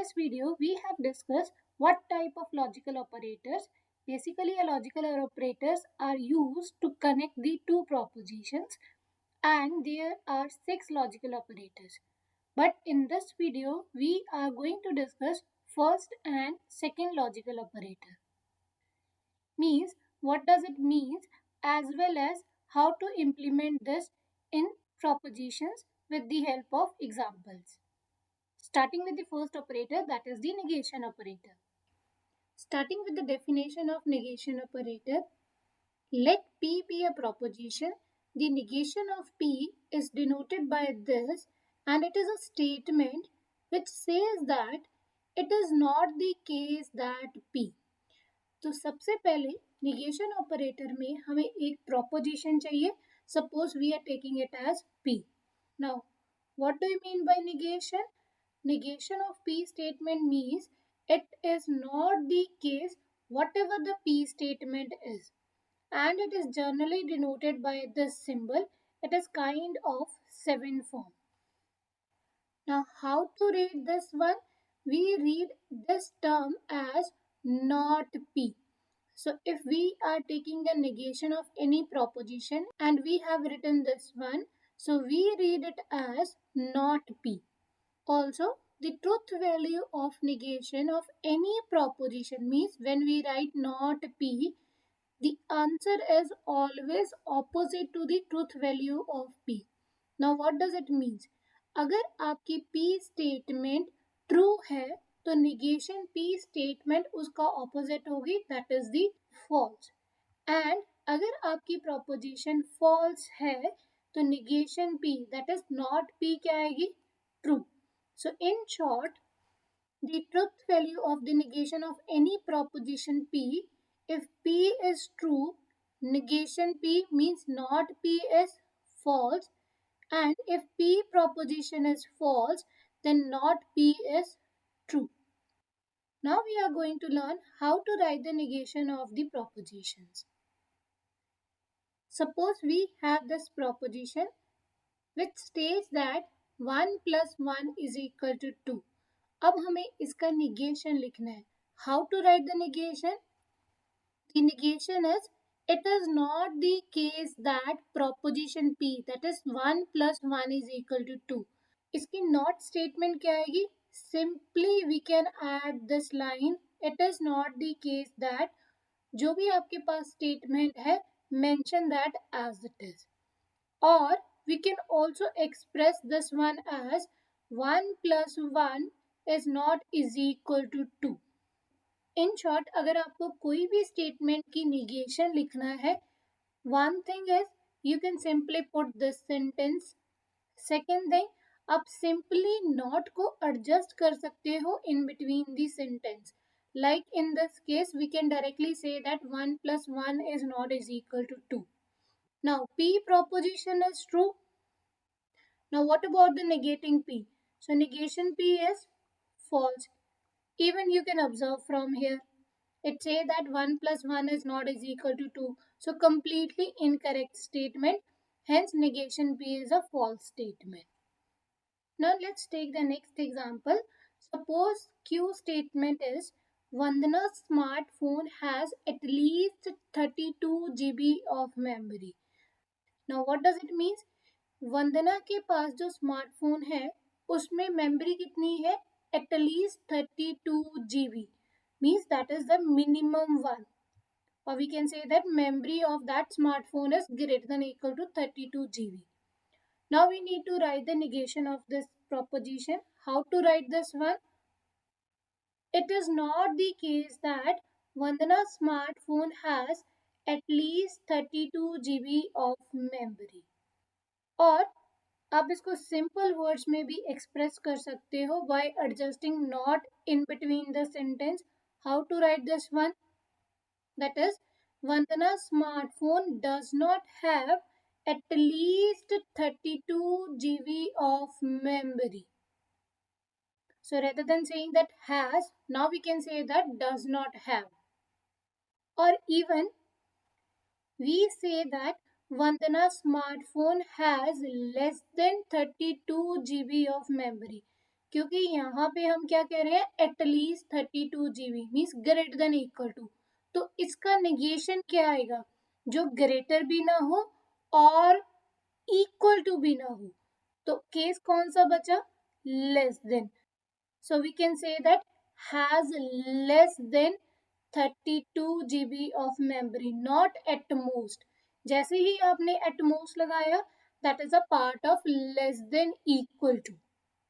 this video, we have discussed what type of logical operators. Basically, a logical operators are used to connect the two propositions, and there are 6 logical operators. But in this video, we are going to discuss first and second logical operator. Means, what does it mean, as well as how to implement this in propositions with the help of examples. Starting with the first operator, that is the negation operator. Starting with the definition of negation operator, let P be a proposition. The negation of P is denoted by this, and it is a statement which says that it is not the case that P. तो सबसे पहले negation operator में हमें एक proposition चाहिए. Suppose we are taking it as P. Now, what do you mean by negation? Negation of P statement means it is not the case whatever the P statement is, and it is generally denoted by this symbol. It is kind of 7 form. Now, how to read this one? We read this term as not P. So, if we are taking the negation of any proposition and we have written this one, so we read it as not P. Also, the truth value of negation of any proposition means when we write not P, the answer is always opposite to the truth value of P. Now, what does it mean? अगर आपकी P statement true है, तो negation P statement उसका opposite होगी, that is the false. And अगर आपकी proposition false है, तो negation P, that is not P क्या आएगी? True. So, in short, the truth value of the negation of any proposition P, if P is true, negation P means not P is false, and if P proposition is false, then not P is true. Now we are going to learn how to write the negation of the propositions. Suppose we have this proposition which states that 1 plus 1 is equal to 2. अब हमें इसका negation लिखना है. How to write the negation? The negation is, it is not the case that proposition P, that is 1 plus 1 is equal to 2. इसकी not statement क्या आएगी? Simply we can add this line, it is not the case that, जो भी आपके पास statement है, mention that as it is. Or we can also express this one as 1 plus 1 is not is equal to 2. In short, अगर आपको कोई भी statement की negation लिखना है, one thing is you can simply put this sentence. Second thing, आप simply not को adjust कर सकते हो in between the sentence. Like in this case, we can directly say that 1 plus 1 is not is equal to 2. Now, P proposition is true. Now, what about the negating P? So, negation P is false. Even you can observe from here. It says that 1 plus 1 is not is equal to 2. So, completely incorrect statement. Hence, negation P is a false statement. Now, let's take the next example. Suppose Q statement is Vandana's smartphone has at least 32 GB of memory. Now, what does it mean? वंदना के पास जो smartphone है उसमें memory कितनी है? At least 32 GB. Means that is the minimum one. Or we can say that memory of that smartphone is greater than equal to 32 GB. Now we need to write the negation of this proposition. How to write this one? It is not the case that Vandana's smartphone has at least 32 GB of memory. और आप इसको simple words में भी express कर सकते हो by adjusting not in between the sentence. How to write this one? That is Vandana smartphone does not have at least 32 GB of memory. So rather than saying that has, now we can say that does not have. Or even we say that Vandana's smartphone has less than 32 GB of memory. क्योंकि यहाँ पे हम क्या कह रहे हैं, at least 32 GB means greater than equal to, तो इसका नेगेशन क्या आएगा, जो ग्रेटर भी ना हो और इक्वल टू भी ना हो, तो केस कौन सा बचा, less than. So we can say that has less than 32 GB of memory, not at most. जैसे ही आपने at most लगाया, that is a part of less than equal to.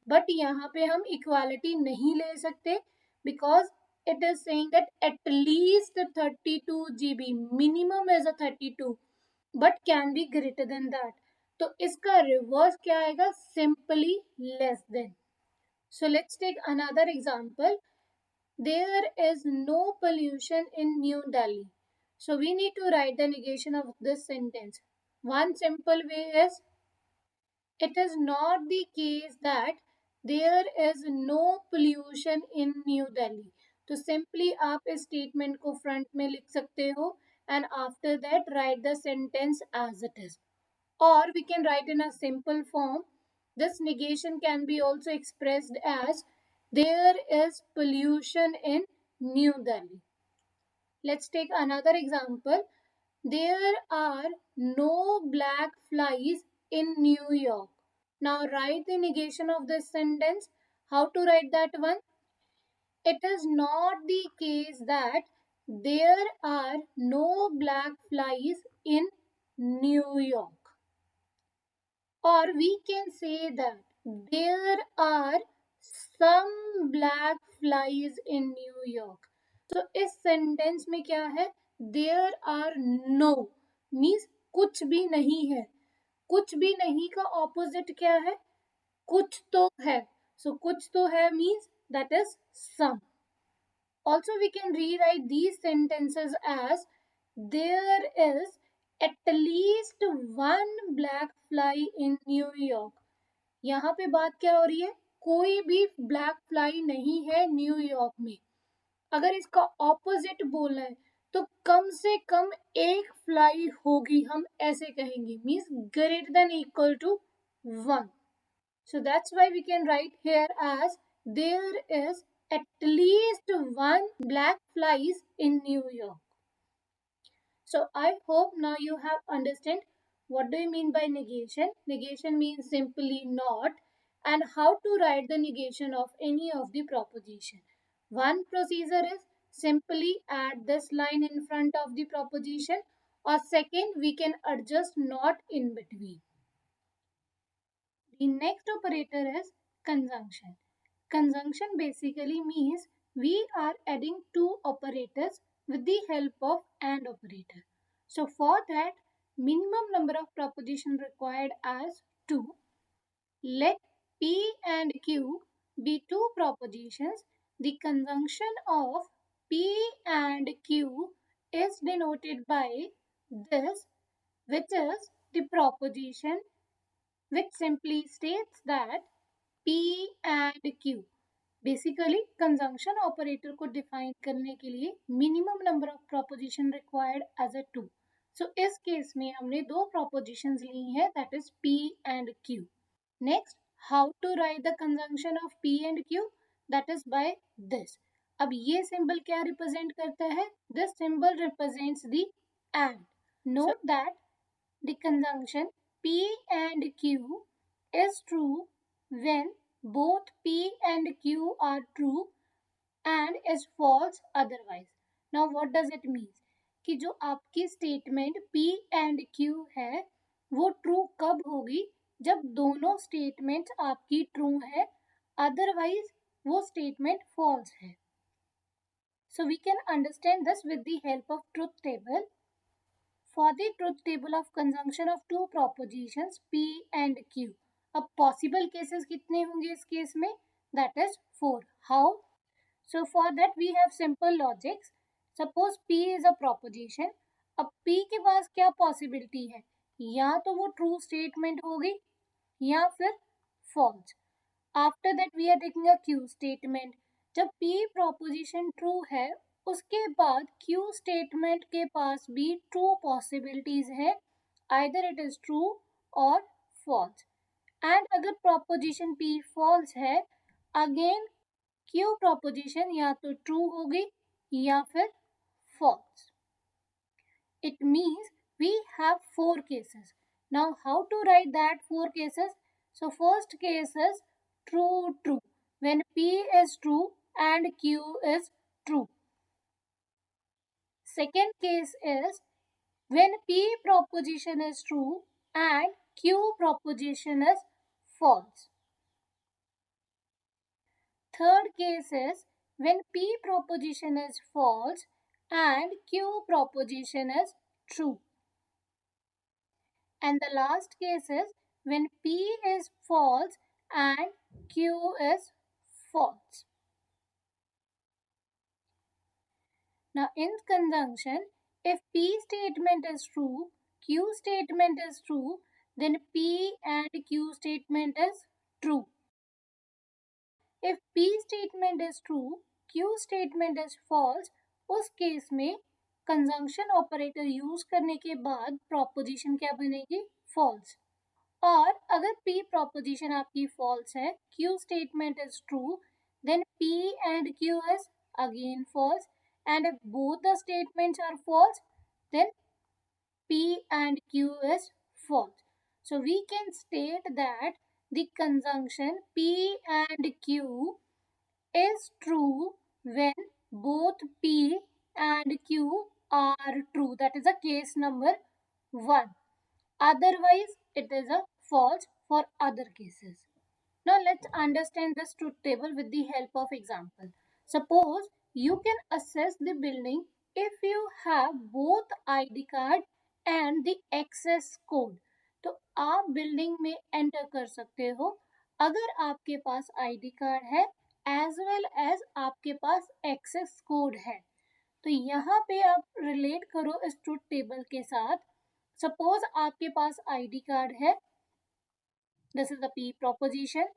But यहाँ पे हम equality नहीं ले सकते because it is saying that at least 32 GB, minimum is a 32, but can be greater than that. तो इसका reverse क्या आएगा, simply less than. So let's take another example. There is no pollution in New Delhi. So we need to write the negation of this sentence. One simple way is, it is not the case that there is no pollution in New Delhi. तो simply आप इस statement को front में लिख सकते हो and after that write the sentence as it is. Or we can write in a simple form. This negation can be also expressed as, there is pollution in New Delhi. Let's take another example. There are no black flies in New York. Now write the negation of this sentence. How to write that one? It is not the case that there are no black flies in New York. Or we can say that there are some black flies in New York. तो इस sentence में क्या है, there are no means कुछ भी नहीं है. कुछ भी नहीं का ऑपोजिट क्या है, कुछ तो है. So कुछ तो है means that is some. Also we can rewrite these sentences as, there is at least one black fly in New York. यहाँ पे बात क्या हो रही है, कोई भी ब्लैक फ्लाई नहीं है न्यूयॉर्क में. अगर इसका ऑपोजिट बोलना है तो कम से कम एक फ्लाई होगी, हम ऐसे कहेंगे, means greater than equal to 1. So that's why we can write here as, there is at least one black flies in New York. So I hope now you have understand what do you mean by negation. Negation means simply not, and how to write the negation of any of the proposition. One procedure is simply add this line in front of the proposition, or second we can adjust not in between. The next operator is conjunction. Conjunction basically means we are adding two operators with the help of AND operator. So for that, minimum number of propositions required as 2. Let P and Q be two propositions. The conjunction of P and Q is denoted by this, which is the proposition which simply states that P and Q. Basically conjunction operator को define करने के लिए minimum number of proposition required as a 2. So इस case में हमने दो propositions ली हैं, that is P and Q. Next, how to write the conjunction of P and Q, that is by this. अब ये सिंबल क्या रिप्रेजेंट करता है, this symbol represents the and. Note that the conjunction P and Q is true when both P and Q are true and is false otherwise. Now what does it mean? कि जो आपकी statement P and Q है वो true कब होगी, जब दोनों statement आपकी ट्रू है, अदरवाइज वो स्टेटमेंट फॉल्स है. So we can understand this with the help of truth table. For the truth table of conjunction of two propositions P and Q. अब possible cases कितने होंगे इस केस में, that is 4. How? So for that we have simple logics. Suppose P is a proposition. अब P के पास क्या possibility है, या तो वो true statement होगी या फिर false. After that we are taking a Q statement. जब P proposition true है, उसके बाद Q स्टेटमेंट के पास भी ट्रू पॉसिबिलिटीज है, either it is true or false. And अगर प्रोपोजिशन P फॉल्स है, अगेन Q proposition या तो true होगी या फिर false. It means we have 4 cases. Now how to write that 4 cases? So first case is true true, when P is true and Q is true. Second case is when P proposition is true and Q proposition is false. Third case is when P proposition is false and Q proposition is true. And the last case is when P is false and Q is false. Now in conjunction, if P statement is true, Q statement is true, then P and Q statement is true. If P statement is true, Q statement is false, उस case में conjunction operator use करने के बाद proposition क्या बनेगी? False. और अगर P proposition आपकी फॉल्स है, Q statement is true, then P and Q is again false, and if both the statements are false, then P and Q is false. So we can state that the conjunction P and Q is true when both P and Q are true. That is a case number 1. Otherwise, it is a false for other cases. Now let's understand this truth table with the help of example. Suppose you can assess the building if you have both ID card and the access code. तो आप building में enter कर सकते हो अगर आपके पास ID card है as well as आपके पास एक्सेस कोड है. तो यहाँ पे आप रिलेट करो इस ट्रुथ टेबल के साथ. सपोज आपके पास आईडी कार्ड है, this is the P proposition,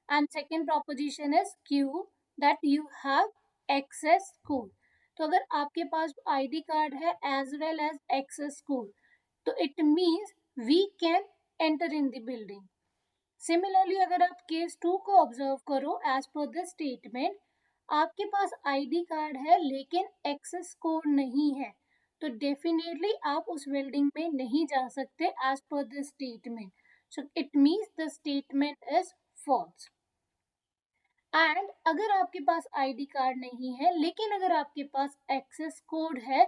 and second proposition is Q, that you have access code. तो अगर आपके पास ID card है as well as access code, तो it means we can enter in the building. Similarly, अगर आप case 2 को observe करो as per the statement, आपके पास ID कार्ड है लेकिन एक्सेस कोड नहीं है, तो डेफिनेटली आप उस बिल्डिंग में नहीं जा सकते as per the statement. So it means the statement is false. And अगर आपके पास ID कार्ड नहीं है लेकिन अगर आपके पास एक्सेस कोड है,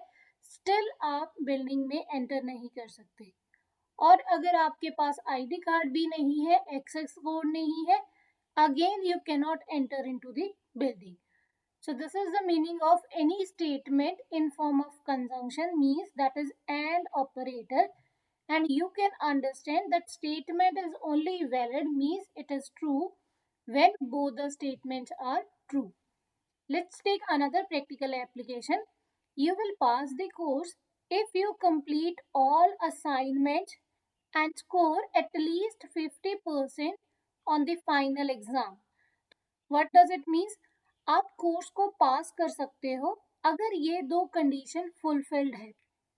स्टिल आप बिल्डिंग में एंटर नहीं कर सकते. और अगर आपके पास ID कार्ड भी नहीं है, एक्सेस कोड नहीं है, again you cannot enter into the building. So this is the meaning of any statement in form of conjunction, means that is and operator, and you can understand that statement is only valid, means it is true when both the statements are true. Let's take another practical application. You will pass the course if you complete all assignments and score at least 50% on the final exam. What does it mean? आप course को पास कर सकते हो अगर ये दो condition fulfilled है.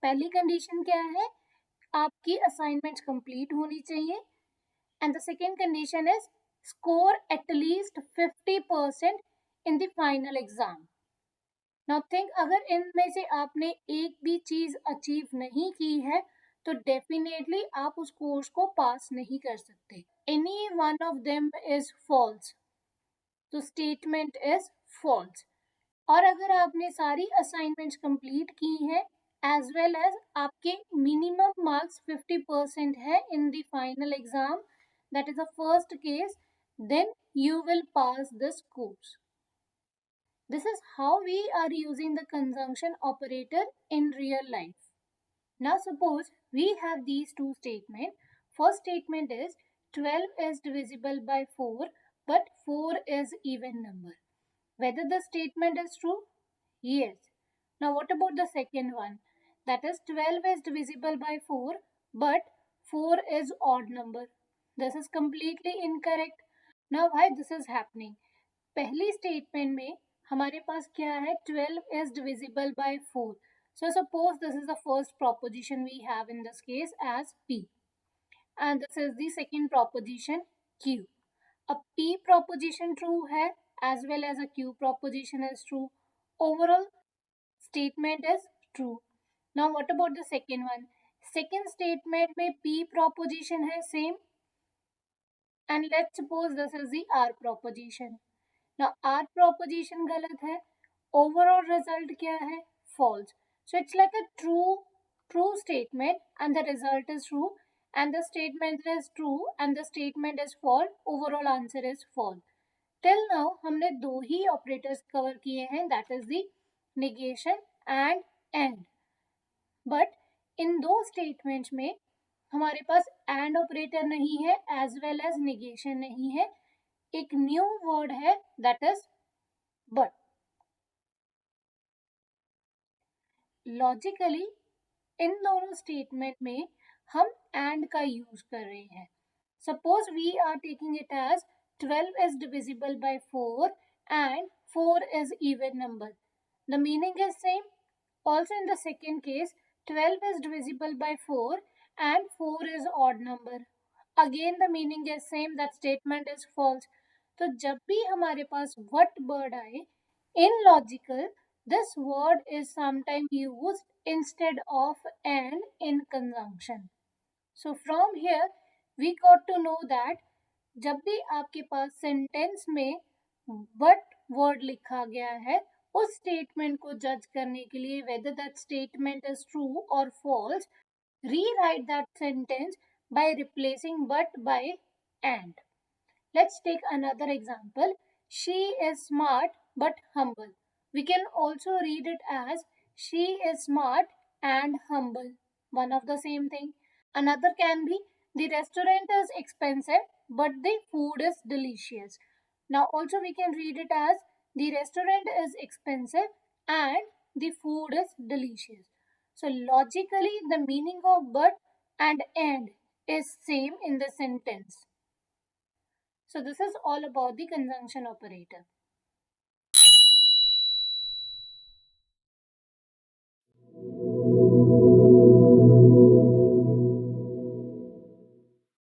पहली कंडीशन क्या है? आपकी असाइनमेंट कंप्लीट होनी चाहिए, and the second condition is score at least 50% in the final exam. Now think, अगर इनमें से आपने एक भी चीज अचीव नहीं की है तो डेफिनेटली आप उस कोर्स को पास नहीं कर सकते. Any one of them is false, तो स्टेटमेंट इज फॉल्स. और अगर आपने सारी असाइनमेंट्स कंप्लीट की हैं एज वेल एज आपके मिनिमम मार्क्स 50% है in the final exam, that is the first case, then you will pass this course. This is how we are using the conjunction operator in real life. Now suppose we have these two statements. First statement is 12 is divisible by 4 but 4 is even number. Whether the statement is true? Yes. Now what about the second one? That is 12 is divisible by 4 but 4 is odd number. This is completely incorrect. Now why this is happening? पहली statement में हमारे पास क्या है? 12 is divisible by 4. So suppose this is the first proposition we have in this case as P, and this is the second proposition Q. अब P proposition true है as well as a Q proposition is true. Overall statement is true. Now what about the second one? Second statement में P proposition है same, and let's suppose this is the R proposition. Now R proposition गलत है, overall result क्या है? False. So it's like a true statement and the result is true, and the statement is true and the statement is false. Overall answer is false. Till now हमने दो ही operators cover किए हैं, that is the negation and. But in दो statements में हमारे पास and operator नहीं है as well as negation नहीं है. एक न्यू वर्ड है दैट इज बट. लॉजिकली इन दोनों स्टेटमेंट में हम एंड का यूज कर रहे हैं. Suppose we are taking it as 12 is divisible by 4 and 4 is even number. The meaning is same. Also in the second case 12 is divisible by 4 and 4 is odd number. Again the meaning is same, that statement is false. तो जब भी हमारे पास what word आए in logical, this word is sometimes used instead of and in conjunction. So from here we got to know that जब भी आपके पास sentence में but word लिखा गया है, उस स्टेटमेंट को जज करने के लिए whether that statement is true or false, rewrite that sentence by replacing but by and. Let's take another example. She is smart but humble. We can also read it as she is smart and humble, one of the same thing. Another can be the restaurant is expensive but the food is delicious. Now also we can read it as the restaurant is expensive and the food is delicious. So logically the meaning of but and is same in the sentence. So this is all about the conjunction operator.